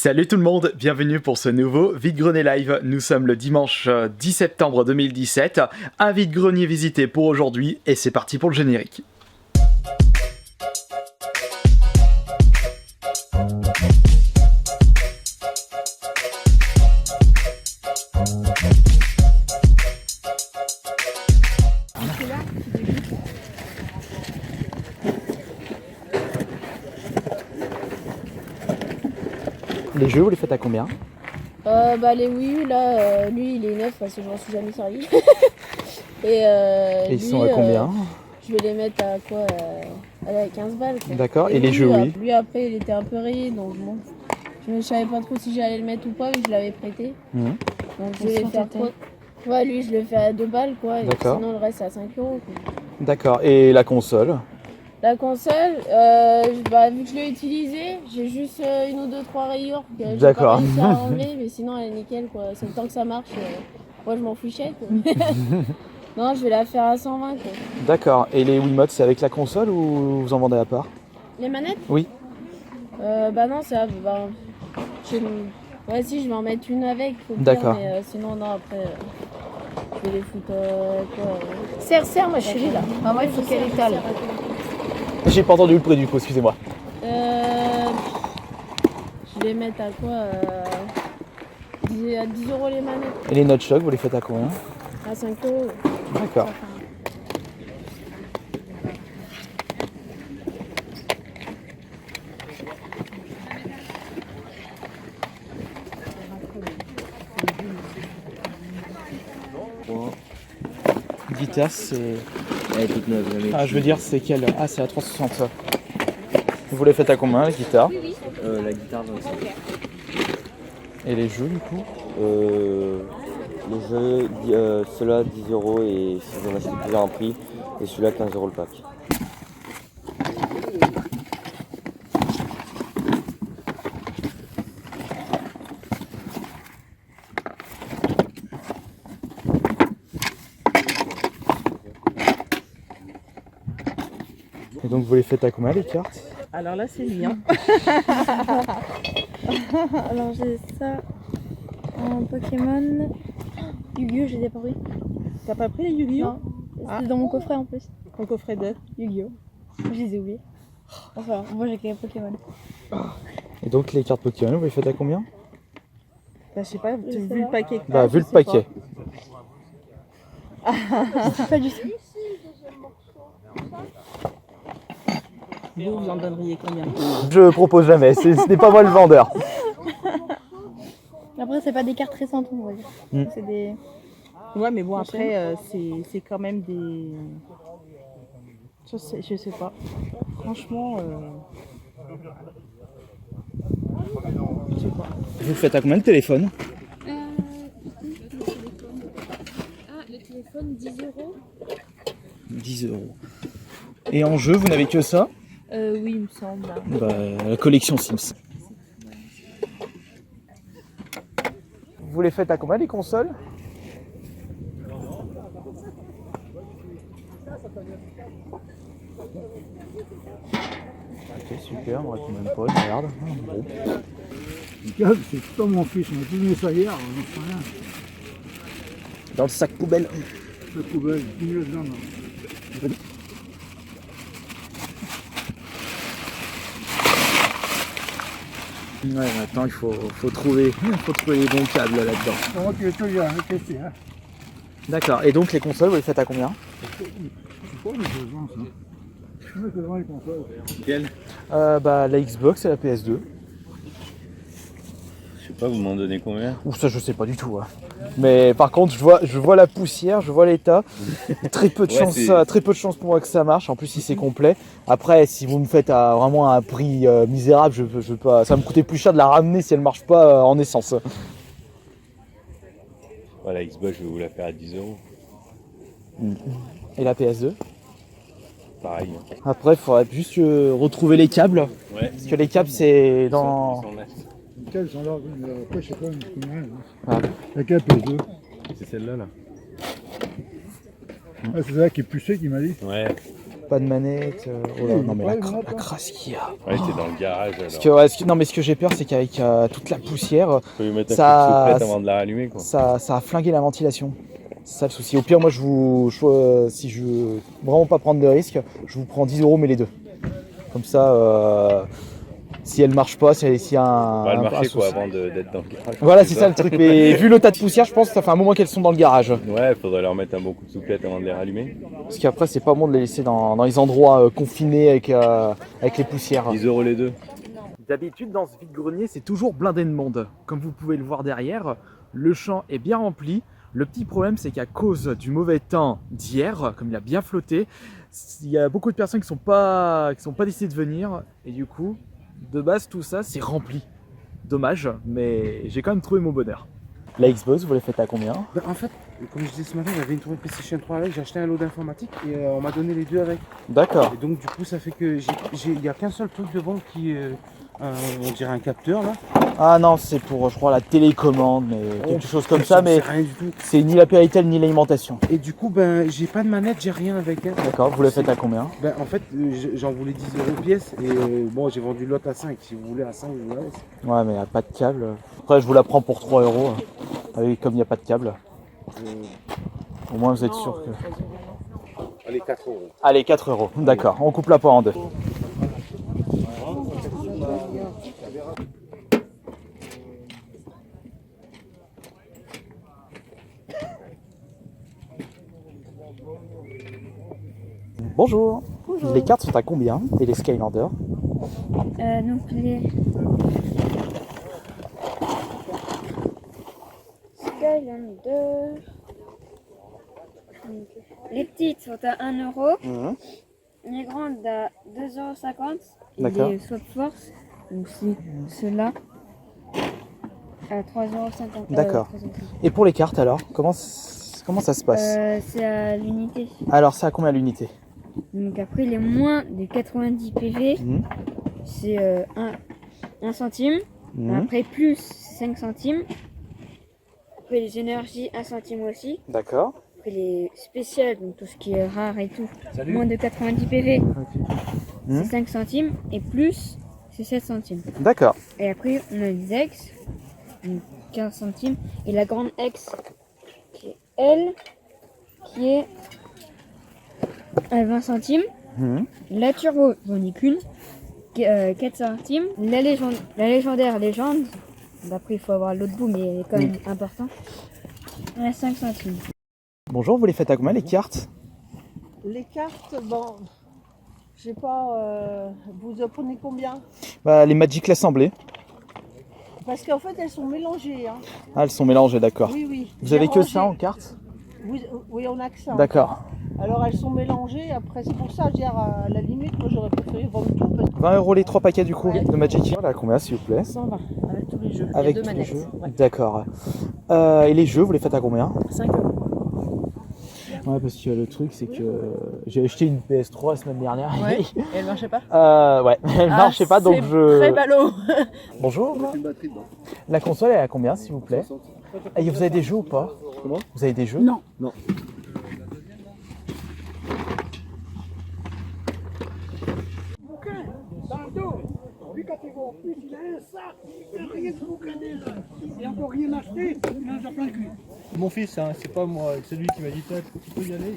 Salut tout le monde, bienvenue pour ce nouveau Vide-Grenier Live. Nous sommes le dimanche 10 septembre 2017. Un vide-grenier visité pour aujourd'hui et c'est parti pour le générique. Les jeux, vous les faites à combien? Les Wii U, là, lui il est neuf parce que je m'en suis jamais servi. Et ils lui, sont à combien? Je vais les mettre à quoi à 15 balles. Quoi. D'accord, et les jeux lui, Wii? Lui après il était un peu rayé donc bon. Je savais pas trop si j'allais le mettre ou pas mais je l'avais prêté. Donc je vais faire quoi? Ouais, lui je le fais à 2 balles quoi. Et sinon le reste c'est à 5 euros. Quoi. D'accord, et la console? La console, vu que je l'ai utilisée, j'ai juste une ou deux, trois rayures que j'ai pas réussi à enlever, mais sinon elle est nickel quoi. C'est le temps que ça marche. Moi je m'en fichais quoi. Non, je vais la faire à 120 quoi. D'accord, et les Wiimotes c'est avec la console ou vous en vendez à part? Les manettes? Oui. Non, ça ouais si, je vais en mettre une avec. D'accord. Mais sinon non, après je vais les foutre quoi. Serre ma chérie là. Ah ouais, il faut qu'elle étale. J'ai pas entendu le prix du coup, excusez-moi. Je vais mettre à quoi à 10 € les manettes. Et les nunchucks, vous les faites à combien? À 5 euros. D'accord. Guitare, c'est... Elle est toute neuve. je veux dire, c'est quelle? Ah, c'est la 360. Vous les faites à combien, la guitare? La guitare 25. Et les jeux, du coup? Les jeux, ceux-là 10 € et si vous en achetez plusieurs en prix, et celui-là 15 € le pack. Et donc, vous les faites à combien, les cartes? Alors là, c'est mien. Alors j'ai ça en Pokémon. Yu-Gi-Oh! Je les ai pas pris. T'as pas pris les Yu-Gi-Oh? Non, c'était dans mon coffret en plus. Ton coffret de Yu-Gi-Oh! Je les ai oubliés. Enfin, moi j'ai que les Pokémon. Et donc, les cartes Pokémon, vous les faites à combien? Bah, je sais pas, sais vu le pas. paquet que Bah, vu le paquet. Pas du tout. Vous en donneriez combien? Je propose jamais, ce n'est pas moi le vendeur. Après, c'est pas des cartes récentes, on va dire. C'est des. Ouais, mais bon, après, c'est quand même des... Je sais pas. Franchement, je sais pas. Vous faites à combien de téléphone? Le téléphone 10 €. 10 €. Et en jeu, vous n'avez que ça? Oui, il me semble. La collection Sims. Vous les faites à combien, les consoles? Ok, super, on répond même pas, je regarde. Bon. C'est pas mon fils, on a tout mis ça hier, on n'en sait rien. Dans le sac poubelle. La poubelle, 10 000 dedans. Ouais, maintenant il faut trouver les bons câbles là-dedans. Moi, tu es toujours testé, hein. D'accord, et donc les consoles, vous les faites à combien? C'est quoi les besoins, ça? Je mets devant les consoles. Quel? La Xbox et la PS2. Je sais pas, vous m'en donnez combien? Ou ça je sais pas du tout. Hein. Mais par contre je vois la poussière, je vois l'état. Très peu de chance pour moi que ça marche. En plus si c'est complet. Après si vous me faites vraiment à un prix misérable, je peux, ça va me coûter plus cher de la ramener si elle marche pas en essence. La Xbox, je vais vous la faire à 10 €. Et la PS2? Pareil. Après il faudrait juste retrouver les câbles. Ouais. Parce que les câbles c'est dans... Les câbles sont là, après je sais pas, combien. Ah. La câble PS2. C'est celle-là, là. Ah, c'est ça qui est poussé qui m'a dit. Ouais. Pas de manette. Oh là, non mais la crasse qu'il y a. Ouais, t'es dans le garage alors. Non mais ce que j'ai peur c'est qu'avec toute la poussière, Tu peux lui mettre un ça, coup de soufflette avant de la rallumer quoi. ça a flingué la ventilation. C'est ça le souci. Au pire moi si je veux vraiment pas prendre de risque, je vous prends 10 € mais les deux. Comme ça, si elle marche pas, s'il y a On va le un marcher quoi souci. avant d'être dans le garage. Voilà c'est ça le truc. Mais vu le tas de poussière, je pense que ça fait un moment qu'elles sont dans le garage. Ouais, faudrait leur mettre un bon coup de soufflette avant de les rallumer. Parce qu'après c'est pas bon de les laisser dans les endroits confinés avec les poussières. 10 € les deux. D'habitude, dans ce vide-grenier, c'est toujours blindé de monde. Comme vous pouvez le voir derrière, le champ est bien rempli. Le petit problème, c'est qu'à cause du mauvais temps d'hier, comme il a bien flotté, il y a beaucoup de personnes qui sont pas décidées de venir. Et du coup, de base, tout ça, c'est rempli. Dommage, mais j'ai quand même trouvé mon bonheur. La Xbox, vous les faites à combien? Ben, en fait, comme je disais ce matin, j'avais une tournée PlayStation 3 avec, j'ai acheté un lot d'informatique et on m'a donné les deux avec. D'accord. Et donc du coup ça fait que il n'y a qu'un seul truc devant qui est, on dirait un capteur là. Ah non, c'est pour, je crois, la télécommande, mais quelque chose comme ça, mais C'est rien du tout. c'est ni la Péritel ni l'alimentation. Et du coup, ben j'ai pas de manette, j'ai rien avec. Hein. D'accord, vous les faites à combien? Ben en fait, j'en voulais 10 € pièce et bon, j'ai vendu l'autre à 5. Si vous voulez à 5, je vous la laisse. Ouais, mais il n'y a pas de câble. Après, je vous la prends pour 3 €. Comme il n'y a pas de câble. Au moins, vous êtes sûr que... Allez, 4 €. Allez, 4 €. D'accord, on coupe la poire en deux. Bonjour. Bonjour. Les cartes sont à combien? Et les Skylanders? Donc les Skylanders. Les petites sont à 1 €. Les grandes à 2,50 €. Et D'accord. les Swap Force, donc c'est ceux-là, à 3,50 €. D'accord. Et pour les cartes alors, comment ça se passe? C'est à l'unité. Alors, c'est à combien l'unité? Donc après, les moins de 90 PV, c'est 1 centime. Après, plus 5 centimes. Après, les énergies, 1 centime aussi. D'accord. Après, les spéciales, donc tout ce qui est rare et tout, moins de 90 PV, c'est 5 centimes. Et plus, c'est 7 centimes. D'accord. Et après, on a les ex, donc 15 centimes. Et la grande ex, qui est elle, qui est à 20 centimes. La turbo, j'en ai qu'une, 4 centimes. La légendaire légende, d'après il faut avoir l'autre bout, mais elle est quand même important. Elle a 5 centimes. Bonjour, vous les faites à combien les cartes? Les cartes, bon, je sais pas, vous en prenez combien? Bah, les Magic l'Assemblée. Parce qu'en fait, elles sont mélangées. Hein. Ah, elles sont mélangées, d'accord. Oui, oui. Vous J'ai avez que rangé. ça en cartes? Oui, on a que ça. D'accord. Alors elles sont mélangées, après c'est pour ça, je veux dire, à la limite, moi j'aurais préféré vendre tout. Parce que 20 € les 3 paquets du coup de Magic. Voilà, combien s'il vous plaît? 120, avec tous les jeux. Avec tous les jeux. D'accord. Et les jeux, vous les faites à combien? 5 €. Ouais, parce que le truc, c'est que j'ai acheté une PS3 la semaine dernière. Ouais, et elle marchait pas? Ouais, elle marchait pas, donc je... Très ballot. Bonjour. La console, elle est à combien, s'il vous plaît? Et vous avez des jeux ou pas? Comment? Vous avez des jeux? Non. Non. Dans le dos, lui quand il va au plus, il a un sac, il n'a rien de boucané là. Il n'a encore rien acheté, il en a déjà plein le cul. Mon fils, hein, c'est pas moi, c'est lui qui m'a dit ça, tu peux y aller.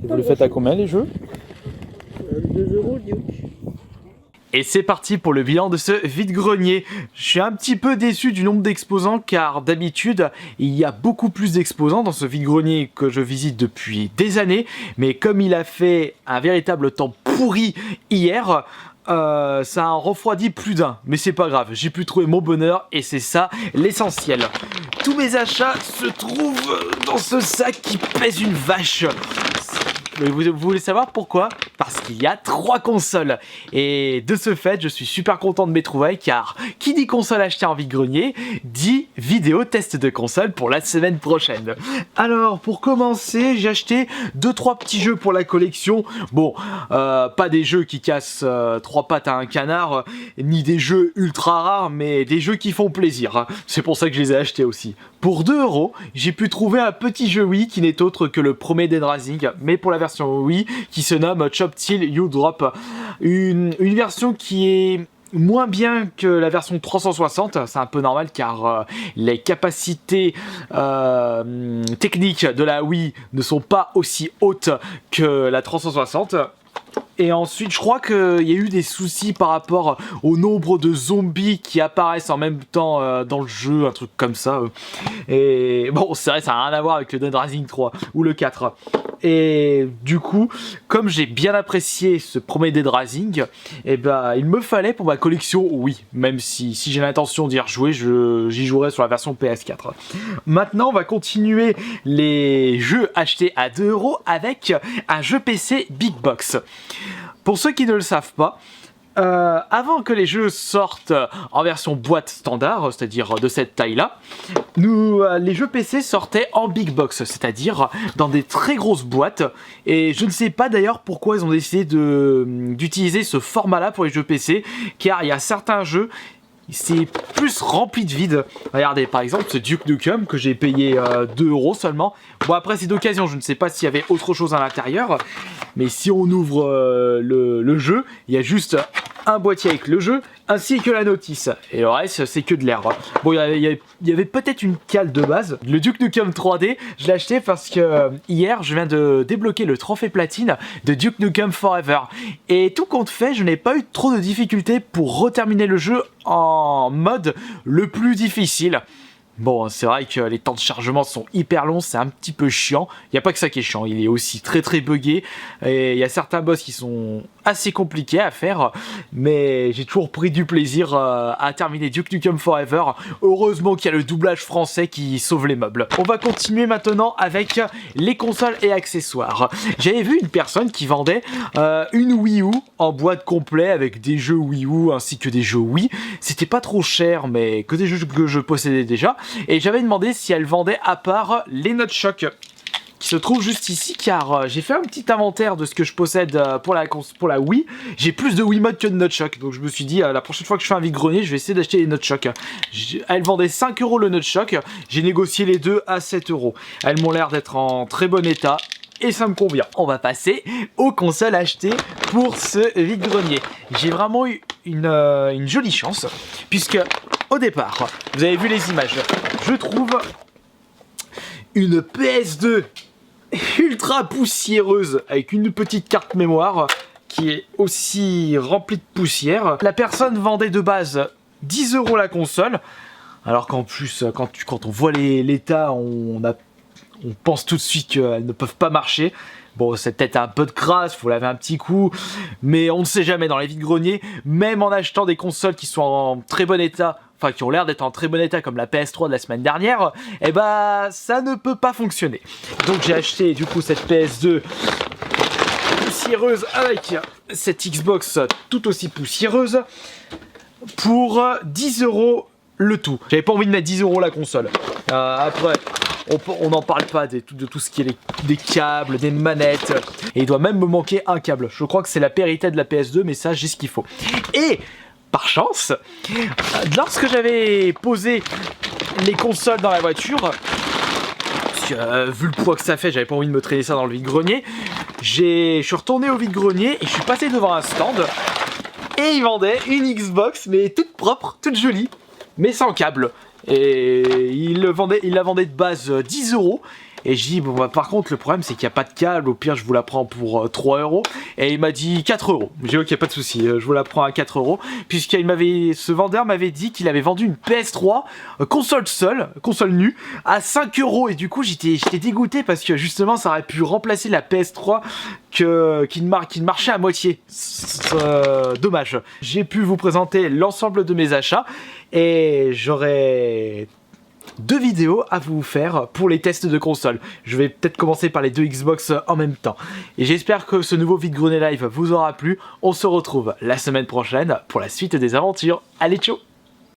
Vous les faites à combien les jeux? 2 € Duke. Et c'est parti pour le bilan de ce vide-grenier. Je suis un petit peu déçu du nombre d'exposants car d'habitude il y a beaucoup plus d'exposants dans ce vide-grenier que je visite depuis des années. Mais comme il a fait un véritable temps pourri hier, ça a refroidi plus d'un. Mais c'est pas grave, j'ai pu trouver mon bonheur et c'est ça l'essentiel. Tous mes achats se trouvent dans ce sac qui pèse une vache. Mais vous voulez savoir pourquoi? Parce qu'il y a 3 consoles. Et de ce fait, je suis super content de mes trouvailles car qui dit console achetée en vide-grenier dit vidéo test de console pour la semaine prochaine. Alors pour commencer, j'ai acheté 2-3 petits jeux pour la collection. Bon, pas des jeux qui cassent 3 pattes à un canard, ni des jeux ultra rares, mais des jeux qui font plaisir. C'est pour ça que je les ai achetés aussi. Pour 2 €, j'ai pu trouver un petit jeu Wii qui n'est autre que le premier Dead Rising, mais pour la version Wii, qui se nomme Chop Till You Drop. Une version qui est moins bien que la version 360, c'est un peu normal car les capacités techniques de la Wii ne sont pas aussi hautes que la 360. Et ensuite, je crois qu'il y a eu des soucis par rapport au nombre de zombies qui apparaissent en même temps dans le jeu, un truc comme ça. Et bon, c'est vrai, ça n'a rien à voir avec le Dead Rising 3 ou le 4. Et du coup, comme j'ai bien apprécié ce premier Dead Rising, et ben, il me fallait pour ma collection, oui, même si j'ai l'intention d'y rejouer, j'y jouerai sur la version PS4. Maintenant, on va continuer les jeux achetés à 2 € avec un jeu PC Big Box. Pour ceux qui ne le savent pas, avant que les jeux sortent en version boîte standard, c'est-à-dire de cette taille-là, les jeux PC sortaient en big box, c'est-à-dire dans des très grosses boîtes. Et je ne sais pas d'ailleurs pourquoi ils ont décidé d'utiliser ce format-là pour les jeux PC, car il y a certains jeux, c'est plus rempli de vide. Regardez par exemple ce Duke Nukem que j'ai payé 2 € seulement. Bon après c'est d'occasion, je ne sais pas s'il y avait autre chose à l'intérieur. Mais si on ouvre le jeu, il y a juste un boîtier avec le jeu ainsi que la notice. Et le reste c'est que de l'air. Bon il y avait peut-être une cale de base. Le Duke Nukem 3D, je l'ai acheté parce que hier je viens de débloquer le trophée platine de Duke Nukem Forever. Et tout compte fait, je n'ai pas eu trop de difficultés pour reterminer le jeu en mode le plus difficile. Bon, c'est vrai que les temps de chargement sont hyper longs, c'est un petit peu chiant. Il n'y a pas que ça qui est chiant, il est aussi très buggé. Et il y a certains boss qui sont assez compliqués à faire. Mais j'ai toujours pris du plaisir à terminer Duke Nukem Forever. Heureusement qu'il y a le doublage français qui sauve les meubles. On va continuer maintenant avec les consoles et accessoires. J'avais vu une personne qui vendait une Wii U en boîte complète avec des jeux Wii U ainsi que des jeux Wii. C'était pas trop cher, mais que des jeux que je possédais déjà. Et j'avais demandé si elle vendait à part les Nunchuck qui se trouvent juste ici, car j'ai fait un petit inventaire de ce que je possède pour la Wii. J'ai plus de Wiimote que de Nunchuck, donc je me suis dit la prochaine fois que je fais un vide-grenier, je vais essayer d'acheter les Nunchuck. Elle vendait 5 € le Nunchuck, j'ai négocié les deux à 7 €. Elles m'ont l'air d'être en très bon état. Et ça me convient. On va passer aux consoles achetées pour ce vide-grenier. J'ai vraiment eu une jolie chance, puisque au départ, vous avez vu les images, je trouve une PS2 ultra poussiéreuse avec une petite carte mémoire qui est aussi remplie de poussière. La personne vendait de base 10 € la console, alors qu'en plus, quand on voit l'état, on pense tout de suite qu'elles ne peuvent pas marcher. Bon, c'est peut-être un peu de crasse, faut laver un petit coup, mais on ne sait jamais dans les vide-greniers, même en achetant des consoles qui sont en très bon état, enfin qui ont l'air d'être en très bon état comme la PS3 de la semaine dernière, et bah ça ne peut pas fonctionner. Donc j'ai acheté du coup cette PS2 poussiéreuse avec cette Xbox tout aussi poussiéreuse pour 10 € le tout. J'avais pas envie de mettre 10 € la console. Après, on n'en parle pas de tout ce qui est des câbles, des manettes. Et il doit même me manquer un câble. Je crois que c'est la périté de la PS2, mais ça, j'ai ce qu'il faut. Et, par chance, lorsque j'avais posé les consoles dans la voiture, parce que vu le poids que ça fait, j'avais pas envie de me traîner ça dans le vide-grenier, je suis retourné au vide-grenier et je suis passé devant un stand. Et ils vendaient une Xbox, mais toute propre, toute jolie, mais sans câble. Et il la vendait de base 10 €. Et je dis, bon bah par contre le problème c'est qu'il n'y a pas de câble, au pire je vous la prends pour 3 €. Et il m'a dit 4 €. J'ai dit ok, pas de souci, je vous la prends à 4 €. Ce vendeur m'avait dit qu'il avait vendu une PS3, console seule, console nue, à 5 €. Et du coup j'étais dégoûté parce que justement ça aurait pu remplacer la PS3 qui ne marchait à moitié. Dommage. J'ai pu vous présenter l'ensemble de mes achats et j'aurais 2 vidéos à vous faire pour les tests de console. Je vais peut-être commencer par les 2 Xbox en même temps. Et j'espère que ce nouveau vide-grenier live vous aura plu. On se retrouve la semaine prochaine pour la suite des aventures. Allez, ciao!